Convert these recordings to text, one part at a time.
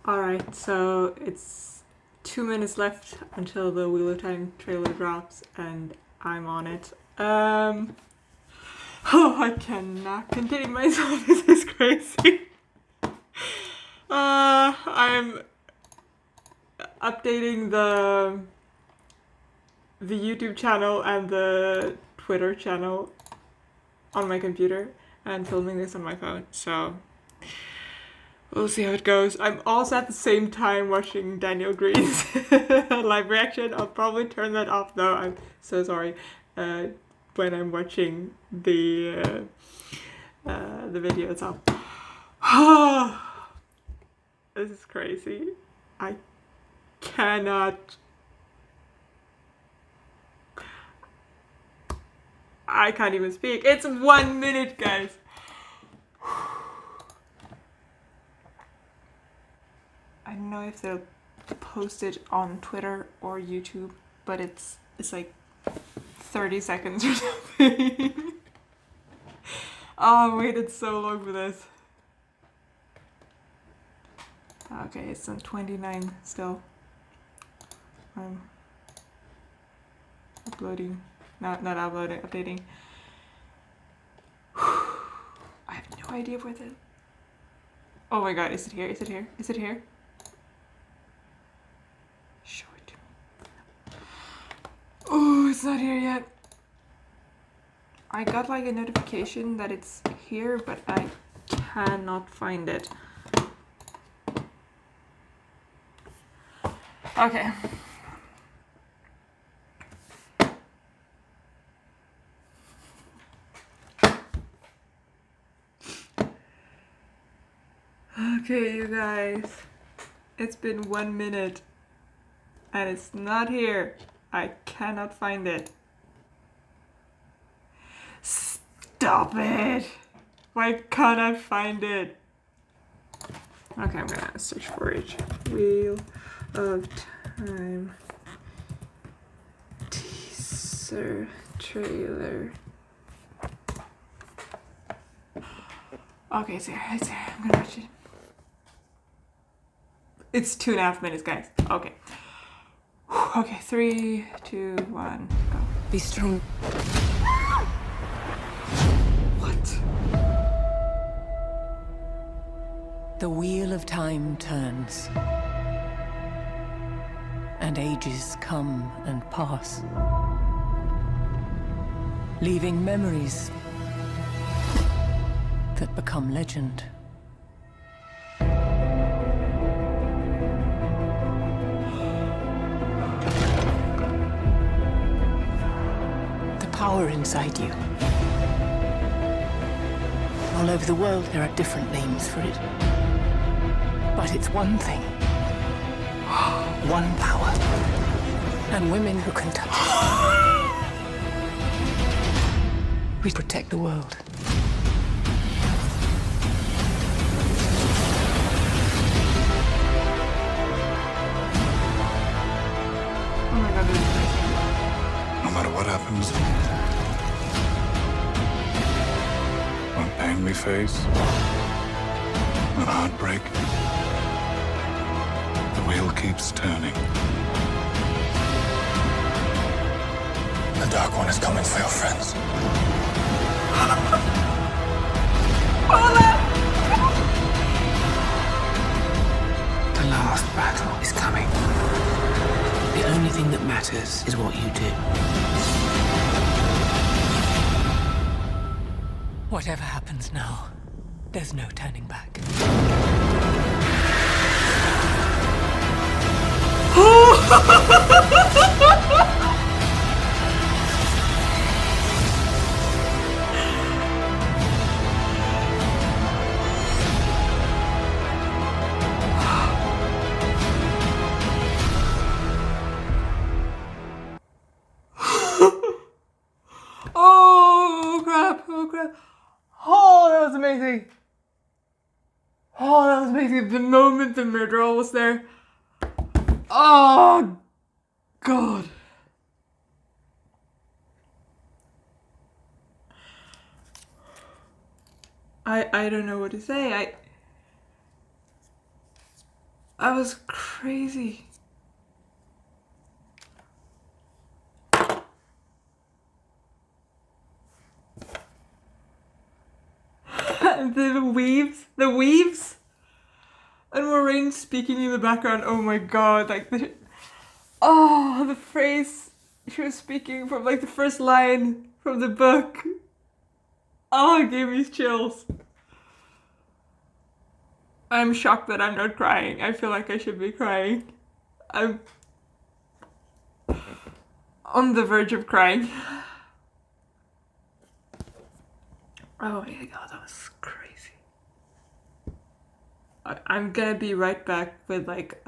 Alright, so it's 2 minutes left until the Wheel of Time trailer drops, and I'm on it. Oh, I cannot contain myself. This is crazy. I'm updating the YouTube channel and the Twitter channel on my computer and filming this on my phone, so we'll see how it goes. I'm also at the same time watching Daniel Green's live reaction. I'll probably turn that off though. I'm so sorry. When I'm watching the video itself. This is crazy. I cannot. I can't even speak. It's 1 minute, guys. I don't know if they'll post it on Twitter or YouTube, but it's like 30 seconds or something. Oh, I waited so long for this. Okay, it's on 29 still. I'm uploading. Not uploading, updating. I have no idea where the... Oh my god, is it here? Is it here? Is it here? Show it to me. Oh, it's not here yet. I got like a notification that it's here, but I cannot find it. Okay. Okay, you guys. It's been 1 minute. And it's not here. I cannot find it. Stop it! Why can't I find it? Okay, I'm gonna search for it. Wheel of Time teaser trailer. Okay, it's here. It's here. I'm gonna watch it. It's 2.5 minutes, guys. Okay. Okay, 3, 2, 1, go. Be strong. What? The wheel of time turns, and ages come and pass, leaving memories that become legend. The power inside you. All over the world, there are different names for it. But it's one thing. One power. And women who can touch it. We protect the world. Oh my god, this is crazy. No matter what happens, what pain we face, what heartbreak, the wheel keeps turning. The Dark One is coming for your friends. The last battle is coming. The only thing that matters is what you do. Whatever happens now, there's no turning back. Oh crap, oh crap. Oh, that was amazing. Oh, that was amazing. The moment the murderer was there. Oh, God. I don't know what to say. That was crazy. The weaves, and Moraine speaking in the background. Oh my god! Like the phrase she was speaking from, like the first line from the book. Oh, it gave me chills. I'm shocked that I'm not crying. I feel like I should be crying. I'm on the verge of crying. Oh my god, that was crazy. I'm gonna be right back with like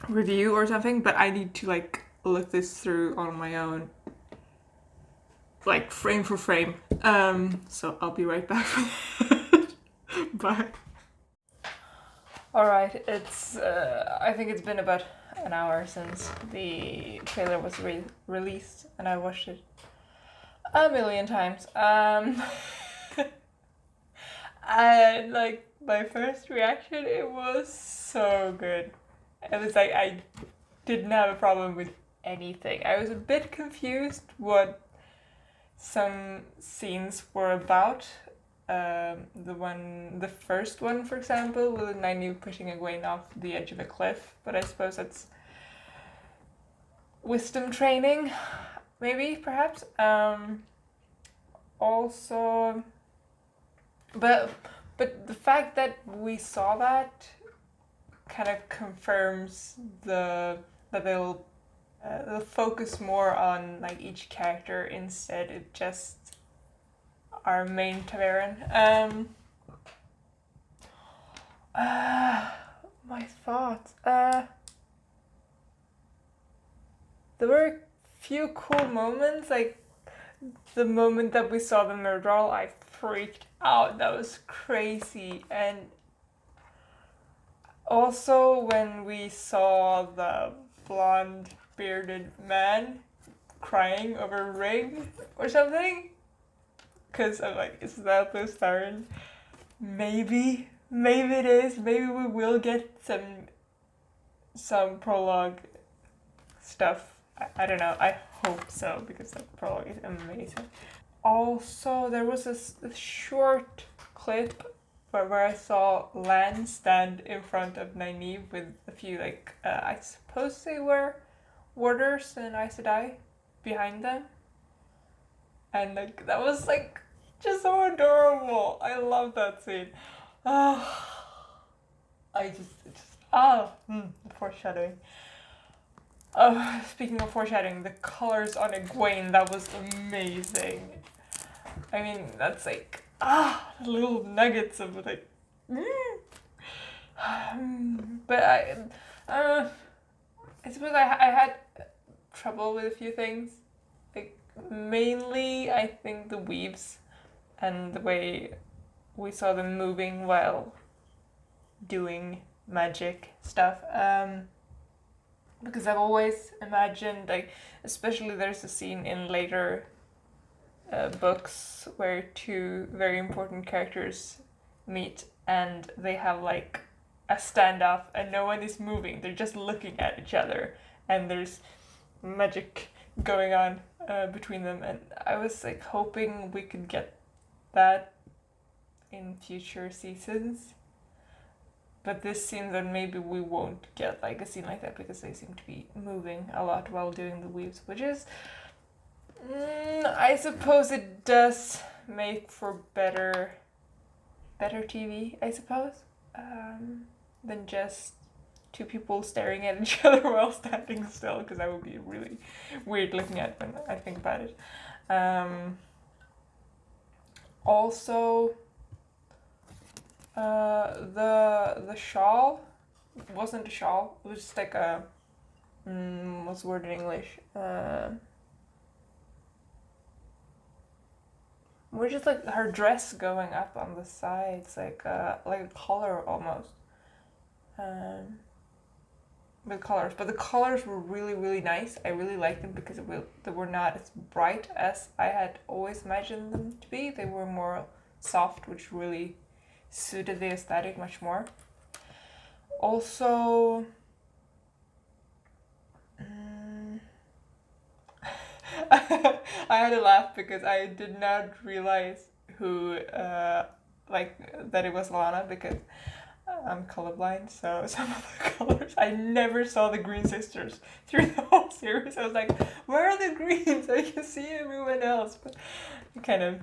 review or something, but I need to like look this through on my own, like frame for frame. So I'll be right back. Bye. Alright, it's I think it's been about an hour since the trailer was released, and I watched it a million times. And like my first reaction, it was so good. It was like I didn't have a problem with anything. I was a bit confused what some scenes were about. The first one, for example, with Nynaeve pushing Egwene off the edge of a cliff, but I suppose that's wisdom training, maybe, perhaps. Also, but the fact that we saw that kind of confirms that they'll focus more on like each character instead of just our main Taveran. My thoughts. There were a few cool moments, like the moment that we saw the Myrddraal, I freaked out. That was crazy. And also when we saw the blonde bearded man crying over a ring or something, because I'm like, is that the Starren? Maybe it is. Maybe we will get some prologue stuff. I don't know. I hope so, because the prologue is amazing. Also, there was a short clip where I saw Lan stand in front of Nynaeve with a few, like, I suppose they were warders and Aes Sedai behind them. And like that was like just so adorable. I love that scene. Foreshadowing. Speaking of foreshadowing, the colors on Egwene, that was amazing. I mean, that's like little nuggets of like. But I suppose I had trouble with a few things. Like mainly, I think the weaves and the way we saw them moving while doing magic stuff. Because I've always imagined, like, especially there's a scene in later books where two very important characters meet and they have like a standoff and no one is moving. They're just looking at each other and there's magic going on between them. And I was like hoping we could get that in future seasons. But this seems that maybe we won't get like a scene like that because they seem to be moving a lot while doing the weaves, which is, I suppose it does make for better TV, I suppose, than just two people staring at each other while standing still, because that would be really weird looking at when I think about it. Also, the shawl wasn't a shawl. It was just like a what's the word in English? We're just like her dress going up on the sides, like a collar almost. With colors, but the colors were really, really nice. I really liked them because they were not as bright as I had always imagined them to be. They were more soft, which really suited the aesthetic much more. Also, I had to laugh because I did not realize who, like, that it was Lana because I'm colorblind, so some of the colors, I never saw the Green Sisters through the whole series. I was like, where are the greens? I can see everyone else, but I kind of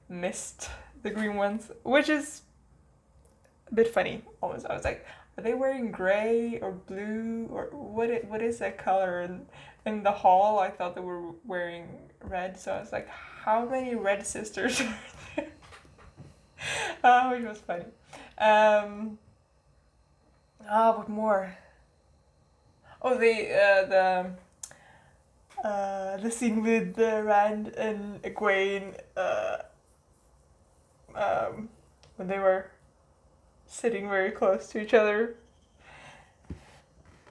missed the green ones, which is a bit funny, almost. I was like, are they wearing gray or blue or what is that color? And in the hall, I thought they were wearing red, so I was like, how many red sisters are there? Which was funny. What more? Oh, the scene with Rand and Egwene, when they were sitting very close to each other.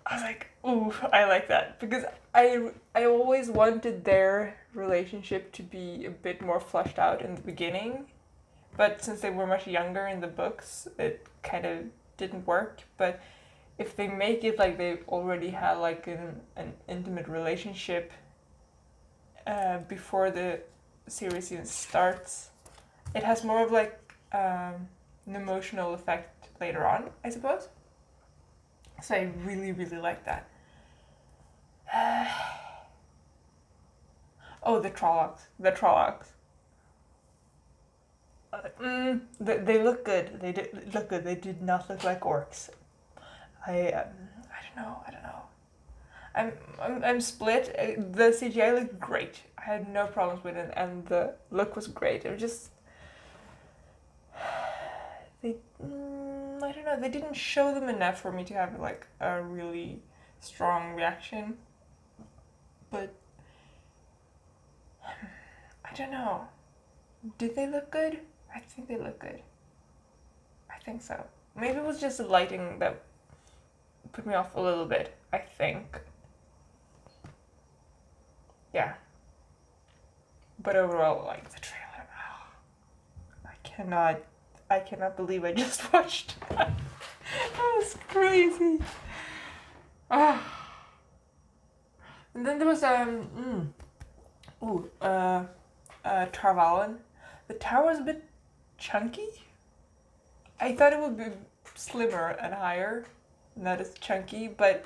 I was like, ooh, I like that because I always wanted their relationship to be a bit more fleshed out in the beginning, but since they were much younger in the books, it kind of didn't work. But if they make it like they already had like an intimate relationship before the series even starts, it has more of like an emotional effect later on, I suppose. So I really, really like that. Oh, the Trollocs. The Trollocs. They look good. They did look good. They did not look like orcs. I don't know. I'm split. The CGI looked great. I had no problems with it, and the look was great. It was just they. I don't know. They didn't show them enough for me to have like a really strong reaction. But I don't know. Did they look good? I think they look good. I think so. Maybe it was just the lighting that put me off a little bit, I think. Yeah. But overall, like the trailer, I cannot believe I just watched that. That was crazy. And then there was Tarvalin. The tower was a bit chunky. I thought it would be slimmer and higher, not as chunky, but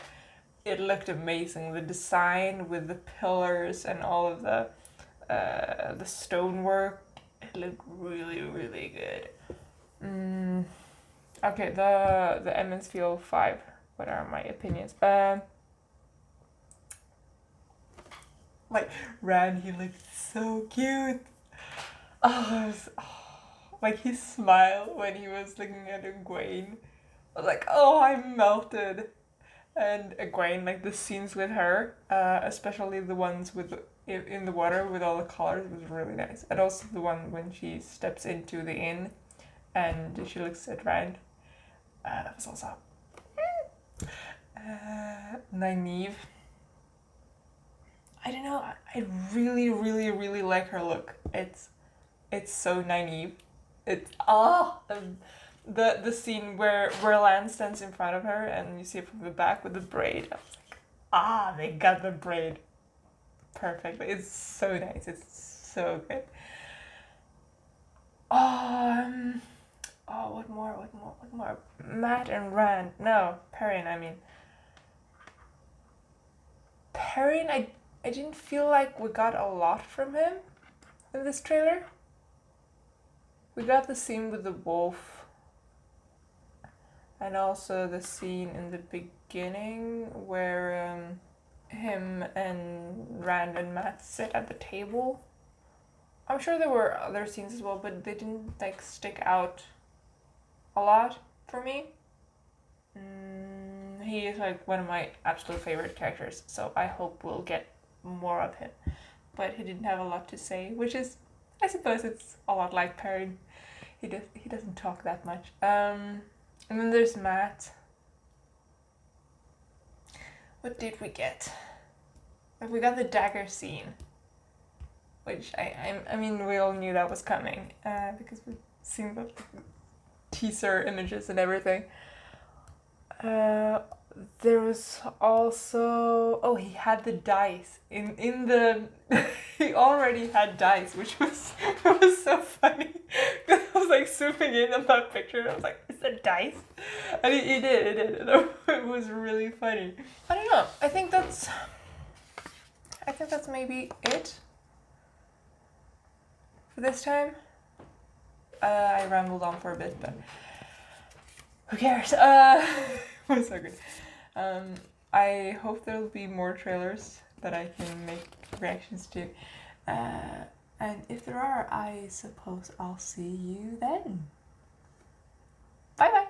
it looked amazing. The design with the pillars and all of the stonework, it looked really, really good. Okay, the Emmonsfield 5. What are my opinions? Like Rand, he looked so cute. Like his smile when he was looking at Egwene. I was like, oh, I melted. And Egwene, like the scenes with her, especially the ones with in the water with all the colors, was really nice. And also the one when she steps into the inn and she looks at Rand. That was also Nynaeve. I don't know. I really, really, really like her look. It's so Nynaeve. It's the scene where Lan stands in front of her and you see it from the back with the braid. I was like, they got the braid perfectly. It's so nice. It's so good. What more? Matt and Rand. No, Perrin, I mean. Perrin, I didn't feel like we got a lot from him in this trailer. We got the scene with the wolf. And also the scene in the beginning where him and Rand and Matt sit at the table. I'm sure there were other scenes as well, but they didn't like stick out a lot for me. He is like one of my absolute favorite characters, so I hope we'll get more of him. But he didn't have a lot to say, which is, I suppose it's a lot like Perrin. He doesn't talk that much. And then there's Matt. What did we get? We got the dagger scene, which I mean we all knew that was coming because we've seen the teaser images and everything. There was also, oh, he had the dice in the he already had dice, which was it was so funny. I was like zooming in on that picture and I was like, is that dice? And he did. It was really funny. I don't know. I think that's maybe it for this time. I rambled on for a bit, but who cares? It was so good. I hope there'll be more trailers that I can make reactions to. And if there are, I suppose I'll see you then. Bye bye.